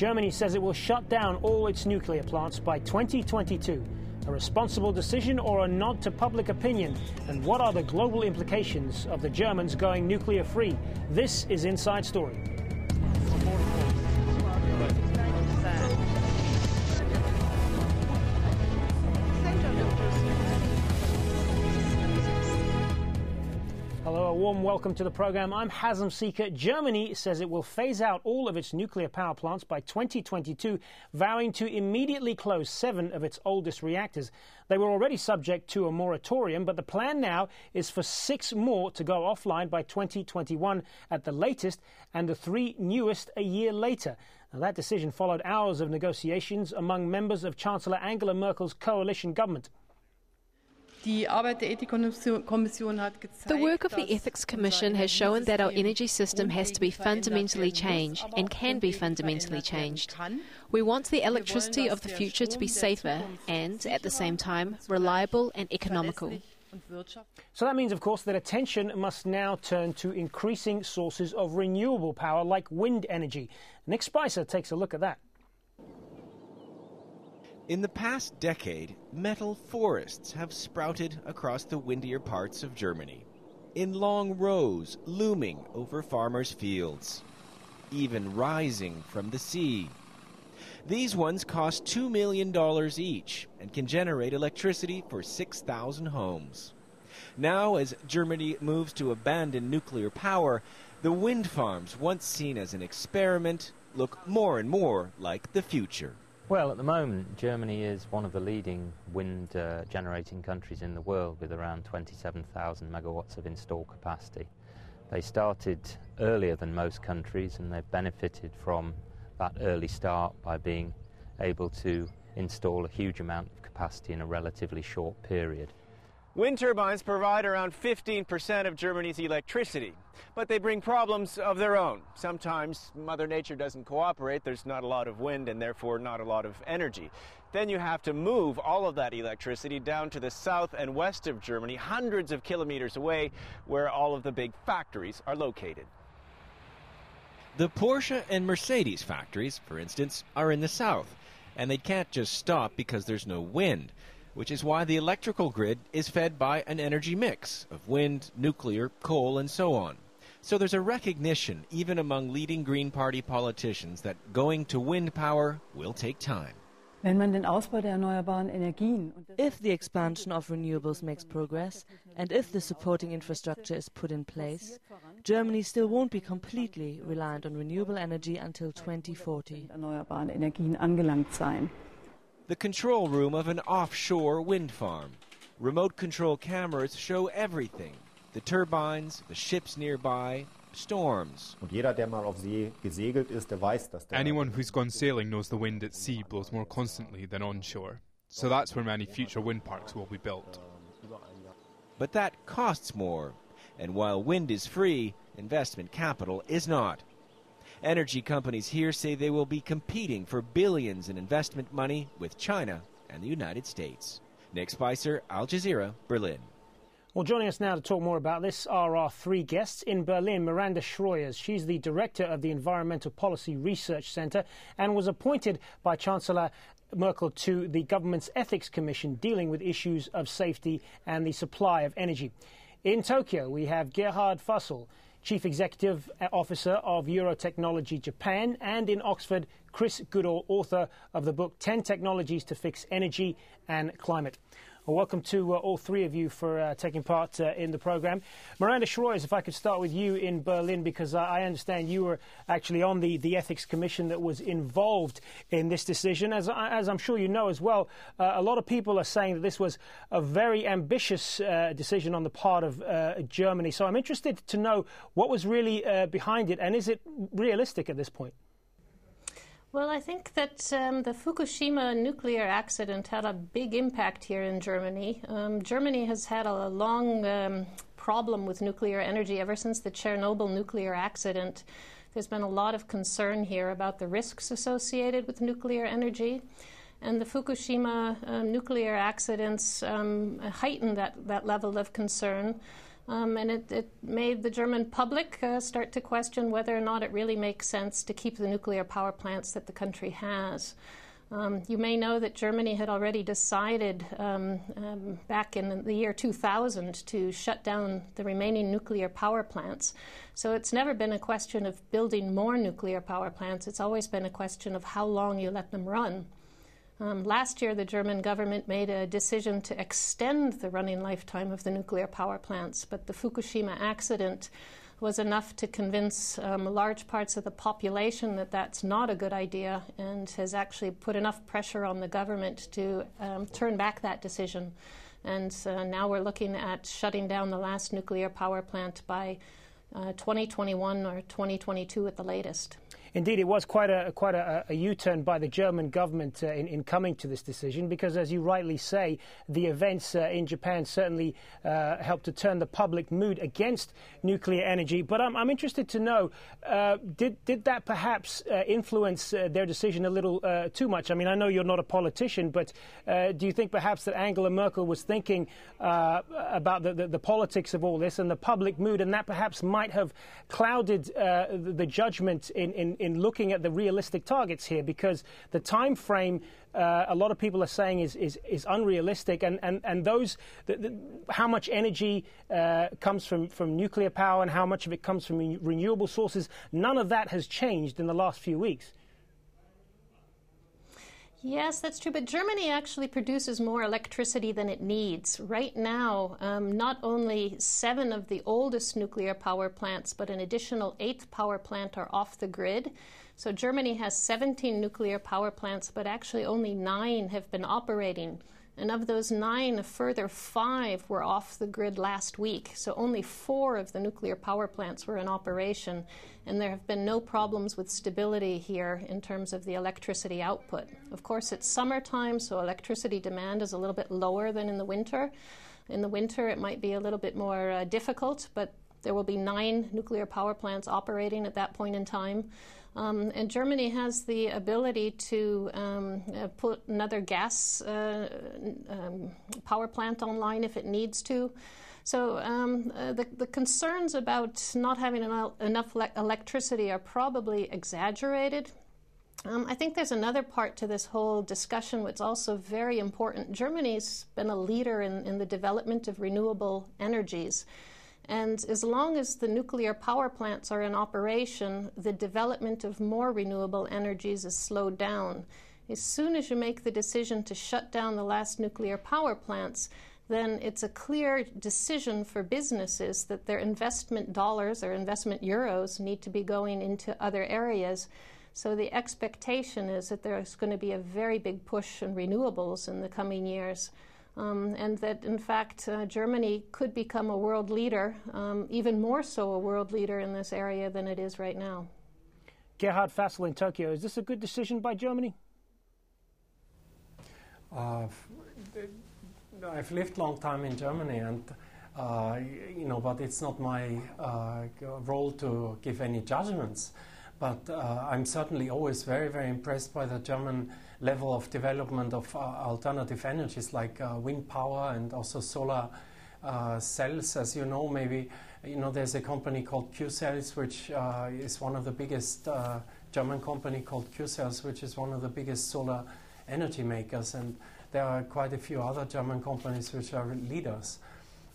Germany says it will shut down all its nuclear plants by 2022. A responsible decision or a nod to public opinion? And what are the global implications of the Germans going nuclear free? This is Inside Story. Hello, a warm welcome to the program. I'm Hazem Seeker. Germany says it will phase out all of its nuclear power plants by 2022, vowing to immediately close 7 of its oldest reactors. They were already subject to a moratorium, but the plan now is for 6 more to go offline by 2021 at the latest, and the 3 newest a year later. Now, that decision followed hours of negotiations among members of Chancellor Angela Merkel's coalition government. The work of the Ethics Commission has shown that our energy system has to be fundamentally changed and can be fundamentally changed. We want the electricity of the future to be safer and, at the same time, reliable and economical. So that means, of course, that attention must now turn to increasing sources of renewable power like wind energy. Nick Spicer takes a look at that. In the past decade, metal forests have sprouted across the windier parts of Germany, in long rows looming over farmers' fields, even rising from the sea. These ones cost $2 million each and can generate electricity for 6,000 homes. Now, as Germany moves to abandon nuclear power, the wind farms, once seen as an experiment, look more and more like the future. Well, at the moment, Germany is one of the leading wind generating countries in the world with around 27,000 megawatts of installed capacity. They started earlier than most countries and they've benefited from that early start by being able to install a huge amount of capacity in a relatively short period. Wind turbines provide around 15% of Germany's electricity, but they bring problems of their own. Sometimes Mother Nature doesn't cooperate, there's not a lot of wind and therefore not a lot of energy. Then you have to move all of that electricity down to the south and west of Germany, hundreds of kilometers away, where all of the big factories are located. The Porsche and Mercedes factories, for instance, are in the south, and they can't just stop because there's no wind, which is why the electrical grid is fed by an energy mix of wind, nuclear, coal, and so on. So there's a recognition, even among leading Green Party politicians, that going to wind power will take time. If the expansion of renewables makes progress, and if the supporting infrastructure is put in place, Germany still won't be completely reliant on renewable energy until 2040. The control room of an offshore wind farm. Remote control cameras show everything. The turbines, the ships nearby, storms. Anyone who's gone sailing knows the wind at sea blows more constantly than onshore. So that's where many future wind parks will be built. But that costs more. And while wind is free, investment capital is not. Energy companies here say they will be competing for billions in investment money with China and the United States. Nick Spicer, Al Jazeera, Berlin. Well, joining us now to talk more about this are our 3 guests. In Berlin, Miranda Schroyers. She's the director of the Environmental Policy Research Center and was appointed by Chancellor Merkel to the government's Ethics Commission dealing with issues of safety and the supply of energy. In Tokyo, we have Gerhard Fussell, Chief Executive Officer of Eurotechnology Japan, and in Oxford, Chris Goodall, author of the book 10 Technologies to Fix Energy and Climate. Well, welcome to all 3 of you for taking part in the programme. Miranda Schroyers, if I could start with you in Berlin, because I understand you were actually on the Ethics Commission that was involved in this decision. As I'm sure you know as well, a lot of people are saying that this was a very ambitious decision on the part of Germany. So I'm interested to know what was really behind it, and is it realistic at this point? Well, I think that the Fukushima nuclear accident had a big impact here in Germany. Germany has had a long problem with nuclear energy ever since the Chernobyl nuclear accident. There's been a lot of concern here about the risks associated with nuclear energy. And the Fukushima nuclear accidents heightened that level of concern. And it made the German public start to question whether or not it really makes sense to keep the nuclear power plants that the country has. You may know that Germany had already decided back in the year 2000 to shut down the remaining nuclear power plants. So it's never been a question of building more nuclear power plants. It's always been a question of how long you let them run. Last year, the German government made a decision to extend the running lifetime of the nuclear power plants, but the Fukushima accident was enough to convince large parts of the population that that's not a good idea, and has actually put enough pressure on the government to turn back that decision. And now we're looking at shutting down the last nuclear power plant by 2021 or 2022 at the latest. Indeed, it was quite a U-turn by the German government in coming to this decision, because, as you rightly say, the events in Japan certainly helped to turn the public mood against nuclear energy. But I'm interested to know, did that perhaps influence their decision a little too much? I mean, I know you're not a politician, but do you think perhaps that Angela Merkel was thinking about the politics of all this and the public mood, and that perhaps might have clouded the judgment in looking at the realistic targets here, because the time frame a lot of people are saying is unrealistic, and those how much energy comes from nuclear power and how much of it comes from renewable sources, none of that has changed in the last few weeks. Yes, that's true, but Germany actually produces more electricity than it needs. Right now, not only 7 of the oldest nuclear power plants, but an additional 8th power plant are off the grid. So Germany has 17 nuclear power plants, but actually only 9 have been operating. And of those 9, a further 5 were off the grid last week. So only 4 of the nuclear power plants were in operation. And there have been no problems with stability here in terms of the electricity output. Of course, it's summertime, so electricity demand is a little bit lower than in the winter. In the winter, it might be a little bit more difficult, but there will be 9 nuclear power plants operating at that point in time. And Germany has the ability to put another gas power plant online if it needs to. So the concerns about not having enough electricity are probably exaggerated. I think there's another part to this whole discussion which is also very important. Germany's been a leader in the development of renewable energies. And as long as the nuclear power plants are in operation, the development of more renewable energies is slowed down. As soon as you make the decision to shut down the last nuclear power plants, then it's a clear decision for businesses that their investment dollars or investment euros need to be going into other areas. So the expectation is that there's going to be a very big push in renewables in the coming years. And that, in fact, Germany could become a world leader, even more so a world leader in this area than it is right now. Gerhard Fassel in Tokyo, is this a good decision by Germany? I've lived a long time in Germany, and but it's not my role to give any judgments. But I'm certainly always very, very impressed by the German level of development of alternative energies like wind power and also solar cells. As you know, maybe there's a company called Q-Cells, which is one of the biggest German company called Q-Cells, which is one of the biggest solar energy makers, and there are quite a few other German companies which are leaders.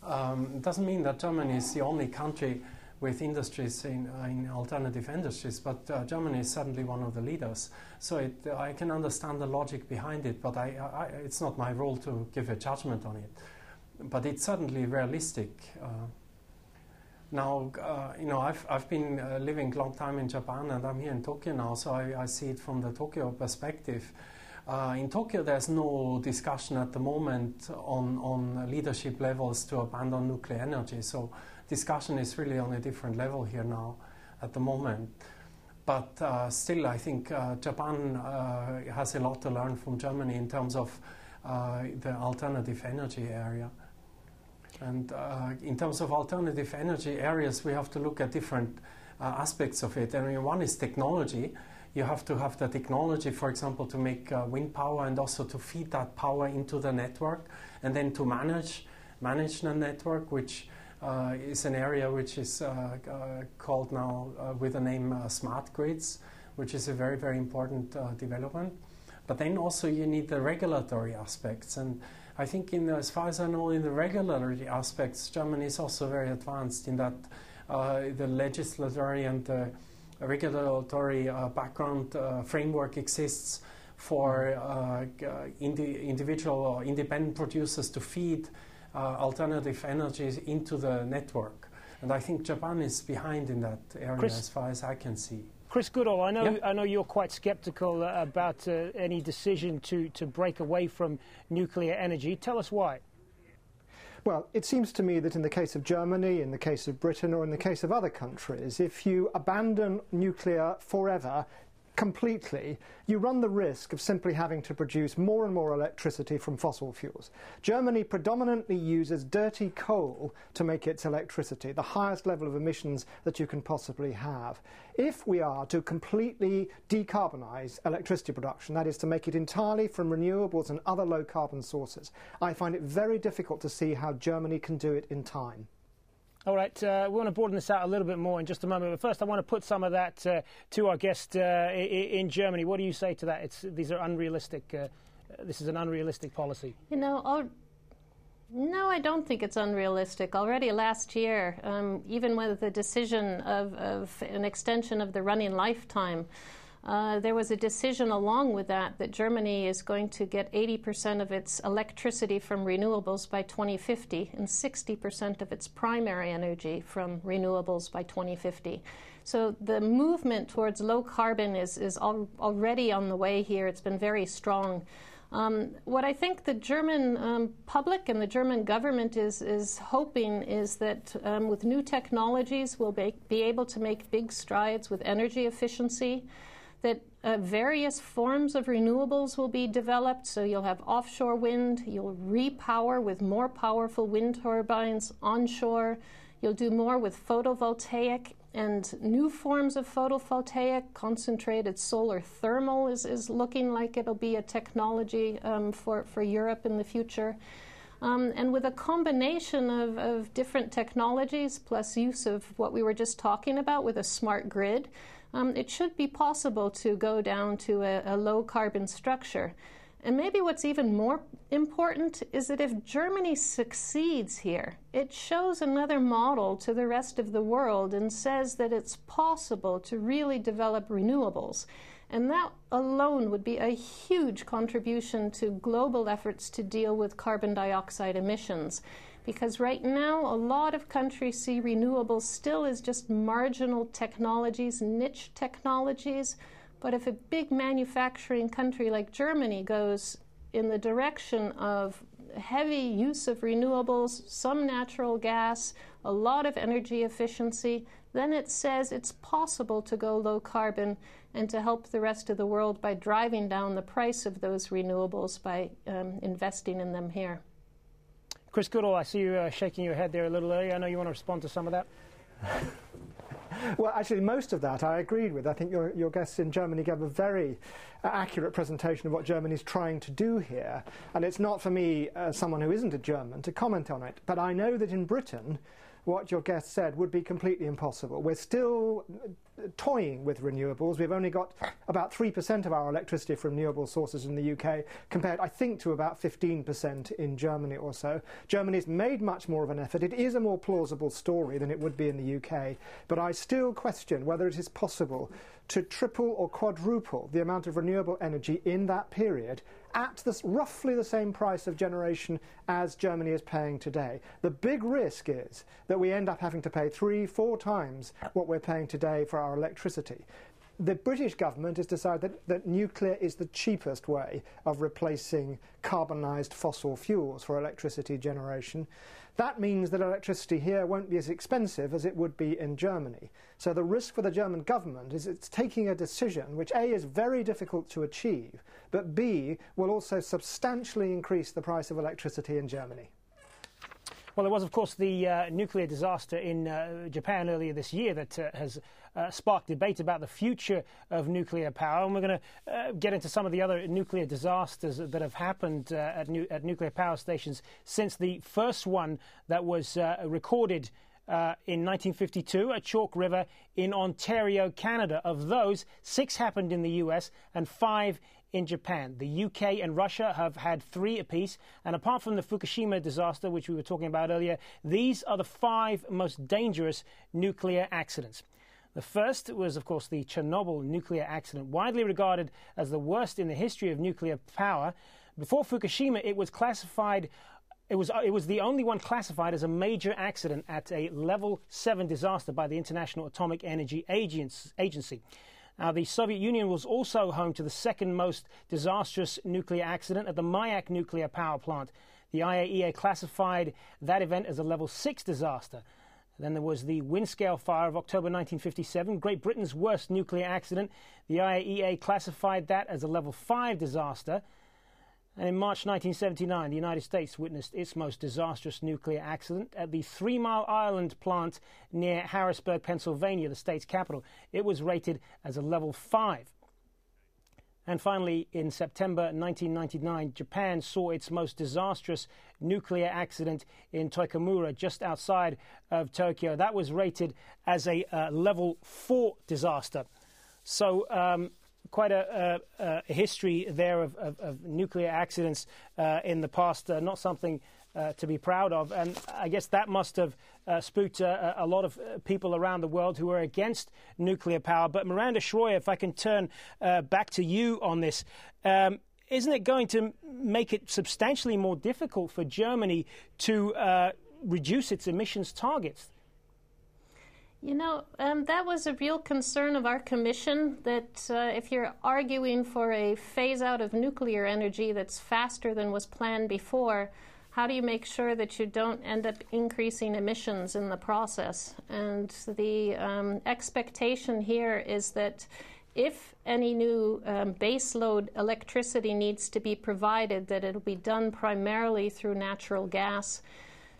It doesn't mean that Germany is the only country with industries in alternative industries, but Germany is certainly one of the leaders. So I can understand the logic behind it, but it's not my role to give a judgment on it. But it's certainly realistic. Now, I've been living a long time in Japan, and I'm here in Tokyo now, so I see it from the Tokyo perspective. In Tokyo, there's no discussion at the moment on leadership levels to abandon nuclear energy. So discussion is really on a different level here now at the moment. But still, I think Japan has a lot to learn from Germany in terms of the alternative energy area. And in terms of alternative energy areas, we have to look at different aspects of it. I mean, one is technology. You have to have the technology, for example, to make wind power and also to feed that power into the network and then to manage the network, which is an area which is called now with the name smart grids, which is a very, very important development. But then also you need the regulatory aspects, and I think as far as I know, in the regulatory aspects, Germany is also very advanced in that the legislatory and the regulatory background framework exists for individual or independent producers to feed alternative energies into the network. And I think Japan is behind in that area, as far as I can see. Chris Goodall, I know you're quite sceptical about any decision to break away from nuclear energy. Tell us why. Well, it seems to me that in the case of Germany, in the case of Britain, or in the case of other countries, if you abandon nuclear forever, completely, you run the risk of simply having to produce more and more electricity from fossil fuels. Germany predominantly uses dirty coal to make its electricity, the highest level of emissions that you can possibly have. If we are to completely decarbonise electricity production, that is to make it entirely from renewables and other low-carbon sources, I find it very difficult to see how Germany can do it in time. All right, we want to broaden this out a little bit more in just a moment, but first I want to put some of that to our guest in Germany. What do you say to that? These are unrealistic. This is an unrealistic policy. You know, no, I don't think it's unrealistic. Already last year, even with the decision of an extension of the running lifetime, there was a decision along with that Germany is going to get 80% of its electricity from renewables by 2050 and 60% of its primary energy from renewables by 2050. So the movement towards low carbon is already on the way here. It's been very strong. What I think the German public and the German government is hoping is that with new technologies we'll be able to make big strides with energy efficiency, that various forms of renewables will be developed. So you'll have offshore wind, you'll repower with more powerful wind turbines onshore, you'll do more with photovoltaic and new forms of photovoltaic. Concentrated solar thermal is looking like it'll be a technology for Europe in the future. And with a combination of different technologies plus use of what we were just talking about with a smart grid, it should be possible to go down to a low-carbon structure. And maybe what's even more important is that if Germany succeeds here, it shows another model to the rest of the world and says that it's possible to really develop renewables. And that alone would be a huge contribution to global efforts to deal with carbon dioxide emissions. Because right now, a lot of countries see renewables still as just marginal technologies, niche technologies. But if a big manufacturing country like Germany goes in the direction of heavy use of renewables, some natural gas, a lot of energy efficiency, then it says it's possible to go low carbon and to help the rest of the world by driving down the price of those renewables by investing in them here. Chris Goodall, I see you shaking your head there a little earlier. I know you want to respond to some of that. Well, actually, most of that I agreed with. I think your guests in Germany gave a very accurate presentation of what Germany's trying to do here. And it's not for me, someone who isn't a German, to comment on it. But I know that in Britain, what your guest said would be completely impossible. We're still toying with renewables. We've only got about 3% of our electricity from renewable sources in the UK, compared, I think, to about 15% in Germany or so. Germany's made much more of an effort. It is a more plausible story than it would be in the UK, but I still question whether it is possible to triple or quadruple the amount of renewable energy in that period at roughly the same price of generation as Germany is paying today. The big risk is that we end up having to pay 3-4 times what we're paying today for our electricity. The British government has decided that nuclear is the cheapest way of replacing carbonised fossil fuels for electricity generation. That means that electricity here won't be as expensive as it would be in Germany. So the risk for the German government is it's taking a decision which A, is very difficult to achieve, but B, will also substantially increase the price of electricity in Germany. Well, there was, of course, the nuclear disaster in Japan earlier this year that has sparked debate about the future of nuclear power. And we're going to get into some of the other nuclear disasters that have happened at nuclear power stations since the first one that was recorded in 1952 at Chalk River in Ontario, Canada. Of those, 6 happened in the US and 5 in Japan. The UK and Russia have had 3 apiece, and apart from the Fukushima disaster, which we were talking about earlier, these are the 5 most dangerous nuclear accidents. The first was, of course, the Chernobyl nuclear accident, widely regarded as the worst in the history of nuclear power. Before Fukushima, it was classified. It was the only one classified as a major accident at a level 7 disaster by the International Atomic Energy Agency. Now, the Soviet Union was also home to the second most disastrous nuclear accident at the Mayak nuclear power plant. The IAEA classified that event as a level 6 disaster. Then there was the Windscale fire of October 1957, Great Britain's worst nuclear accident. The IAEA classified that as a level 5 disaster. And in March 1979, the United States witnessed its most disastrous nuclear accident at the 3 Mile Island plant near Harrisburg, Pennsylvania, the state's capital. It was rated as a level 5. And finally, in September 1999, Japan saw its most disastrous nuclear accident in Toikamura, just outside of Tokyo. That was rated as a level 4 disaster. So quite a history there of nuclear accidents in the past, not something to be proud of. And I guess that must have spooked a lot of people around the world who are against nuclear power. But Miranda Schroyer, if I can turn back to you on this, isn't it going to make it substantially more difficult for Germany to reduce its emissions targets? You know, that was a real concern of our commission, that if you're arguing for a phase-out of nuclear energy that's faster than was planned before, how do you make sure that you don't end up increasing emissions in the process? And the expectation here is that if any new baseload electricity needs to be provided, that it'll be done primarily through natural gas.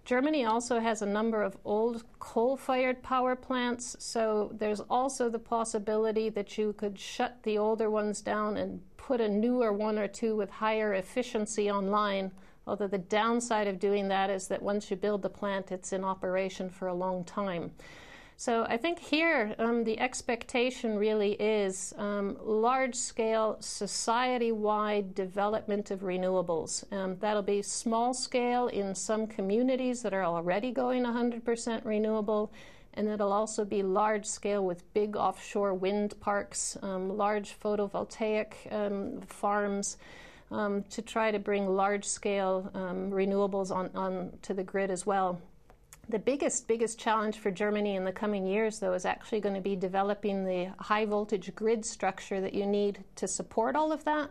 Germany also has a number of old coal-fired power plants, so there's also the possibility that you could shut the older ones down and put a newer one or two with higher efficiency online, although the downside of doing that is that once you build the plant, it's in operation for a long time. So I think here the expectation really is large-scale, society-wide development of renewables. That'll be small-scale in some communities that are already going 100% renewable, and it'll also be large-scale with big offshore wind parks, large photovoltaic farms, to try to bring large-scale renewables on to the grid as well. The biggest challenge for Germany in the coming years, though, is actually going to be developing the high-voltage grid structure that you need to support all of that.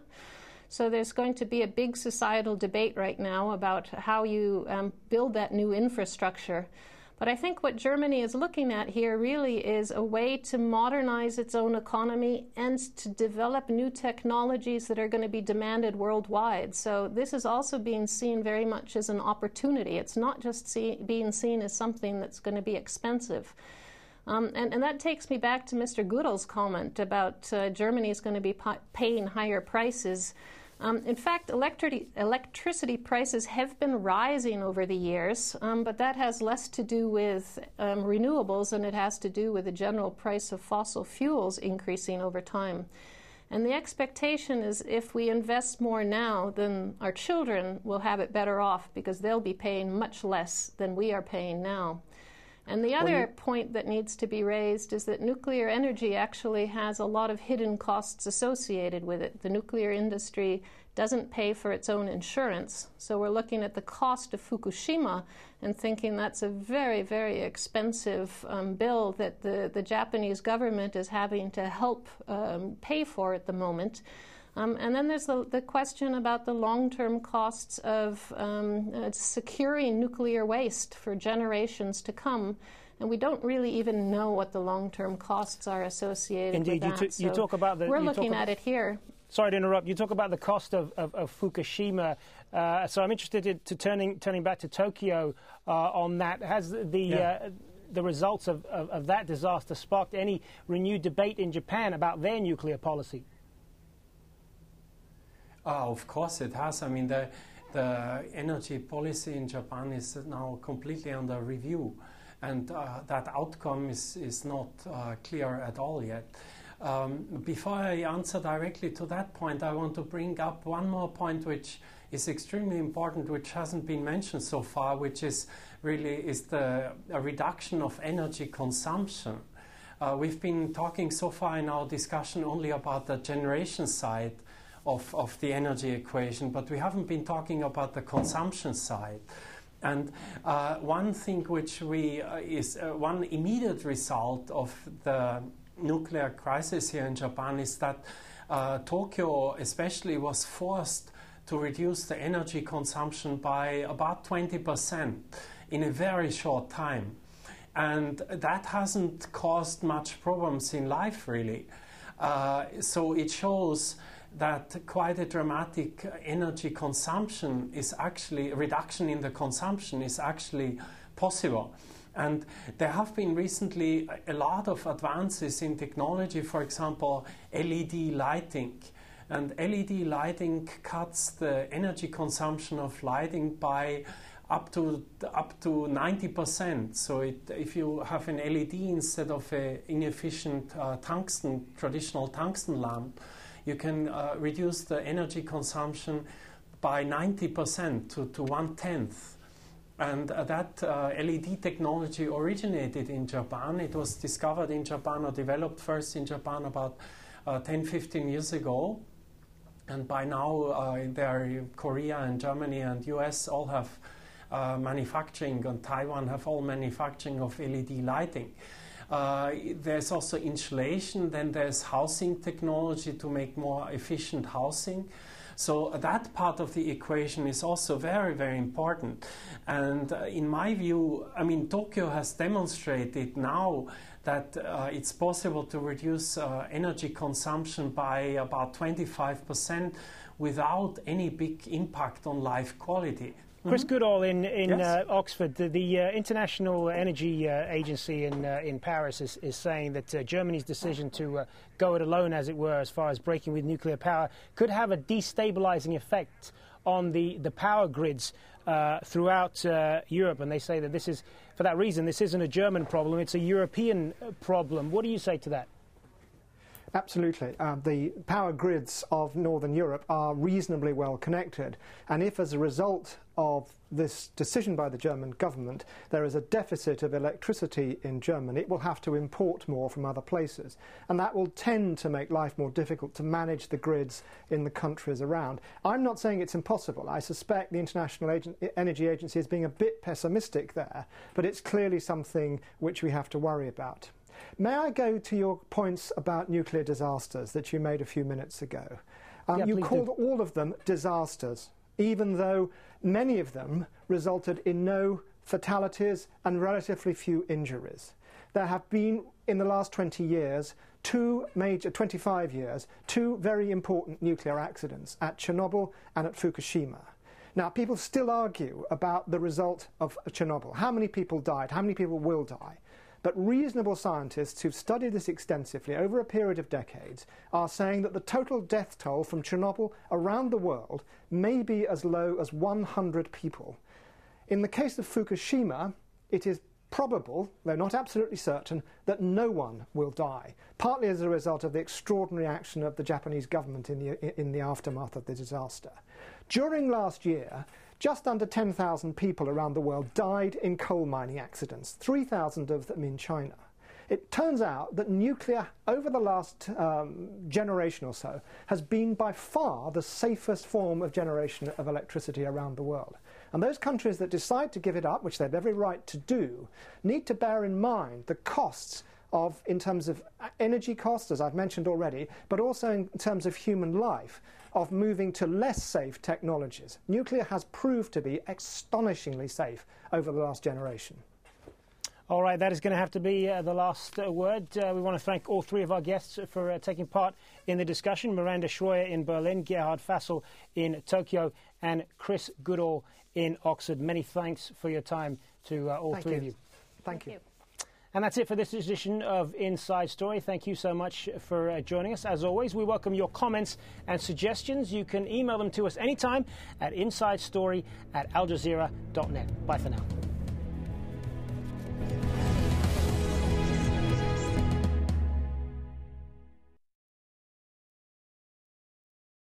So there's going to be a big societal debate right now about how you build that new infrastructure. But I think what Germany is looking at here really is a way to modernize its own economy and to develop new technologies that are going to be demanded worldwide. So this is also being seen very much as an opportunity. It's not just being seen as something that's going to be expensive. And that takes me back to Mr. Goodall's comment about Germany is going to be paying higher prices. In fact, electricity prices have been rising over the years, but that has less to do with renewables than it has to do with the general price of fossil fuels increasing over time. And the expectation is if we invest more now, then our children will have it better off because they'll be paying much less than we are paying now. And the other point that needs to be raised is that nuclear energy actually has a lot of hidden costs associated with it. The nuclear industry doesn't pay for its own insurance. So we're looking at the cost of Fukushima and thinking that's a very, very expensive bill that the Japanese government is having to help pay for at the moment. And then there's the question about the long-term costs of securing nuclear waste for generations to come. And we don't really even know what the long-term costs are associated with that. You talk about the... We're looking at it here. Sorry to interrupt. You talk about the cost of Fukushima. So I'm interested in turning back to Tokyo on that. Has the the results of that disaster sparked any renewed debate in Japan about their nuclear policy? Of course it has. I mean, the energy policy in Japan is now completely under review, and that outcome is not clear at all yet. Before I answer directly to that point, I want to bring up one more point which is extremely important, which hasn't been mentioned so far, which is really a reduction of energy consumption. We've been talking so far in our discussion only about the generation side of the energy equation, but we haven't been talking about the consumption side. And one thing which is one immediate result of the nuclear crisis here in Japan is that Tokyo especially was forced to reduce the energy consumption by about 20% in a very short time. And that hasn't caused much problems in life, really. So it shows that quite a dramatic energy consumption is actually, reduction in the consumption is actually possible. And there have been recently a lot of advances in technology, for example, LED lighting. And LED lighting cuts the energy consumption of lighting by up to 90%. So if you have an LED instead of an inefficient traditional tungsten lamp, you can reduce the energy consumption by 90% to 1/10. And that LED technology originated in Japan. It was discovered in Japan, or developed first in Japan, about 10-15 years ago. And by now, Korea and Germany and US all have manufacturing, and Taiwan have all manufacturing of LED lighting. There's also insulation, then there's housing technology to make more efficient housing. So that part of the equation is also very, very important. And in my view, I mean, Tokyo has demonstrated now that it's possible to reduce energy consumption by about 25% without any big impact on life quality. Chris Goodall in Yes. Oxford, the International Energy Agency in Paris is saying that Germany's decision to go it alone, as it were, as far as breaking with nuclear power, could have a destabilizing effect on the power grids throughout Europe. And they say that this is, for that reason, this isn't a German problem, it's a European problem. What do you say to that? Absolutely. The power grids of Northern Europe are reasonably well connected. And if, as a result of this decision by the German government, there is a deficit of electricity in Germany, it will have to import more from other places. And that will tend to make life more difficult to manage the grids in the countries around. I'm not saying it's impossible. I suspect the International Energy Agency is being a bit pessimistic there, but it's clearly something which we have to worry about. May I go to your points about nuclear disasters that you made a few minutes ago? You called all of them disasters, even though many of them resulted in no fatalities and relatively few injuries. There have been, in the last 25 years, two very important nuclear accidents at Chernobyl and at Fukushima. Now, people still argue about the result of Chernobyl. How many people died? How many people will die? But reasonable scientists who've studied this extensively over a period of decades are saying that the total death toll from Chernobyl around the world may be as low as 100 people. In the case of Fukushima, it is probable, though not absolutely certain, that no one will die, partly as a result of the extraordinary action of the Japanese government in the aftermath of the disaster. During last year, just under 10,000 people around the world died in coal mining accidents, 3,000 of them in China. It turns out that nuclear, over the last generation or so, has been by far the safest form of generation of electricity around the world. And those countries that decide to give it up, which they have every right to do, need to bear in mind the costs in terms of energy costs, as I've mentioned already, but also in terms of human life, of moving to less safe technologies. Nuclear has proved to be astonishingly safe over the last generation. All right, that is going to have to be the last word. We want to thank all three of our guests for taking part in the discussion. Miranda Schroyer in Berlin, Gerhard Fassel in Tokyo, and Chris Goodall in Oxford. Many thanks for your time to all three of you. Thank you. And that's it for this edition of Inside Story. Thank you so much for joining us. As always, we welcome your comments and suggestions. You can email them to us anytime at insidestory@aljazeera.net. Bye for now.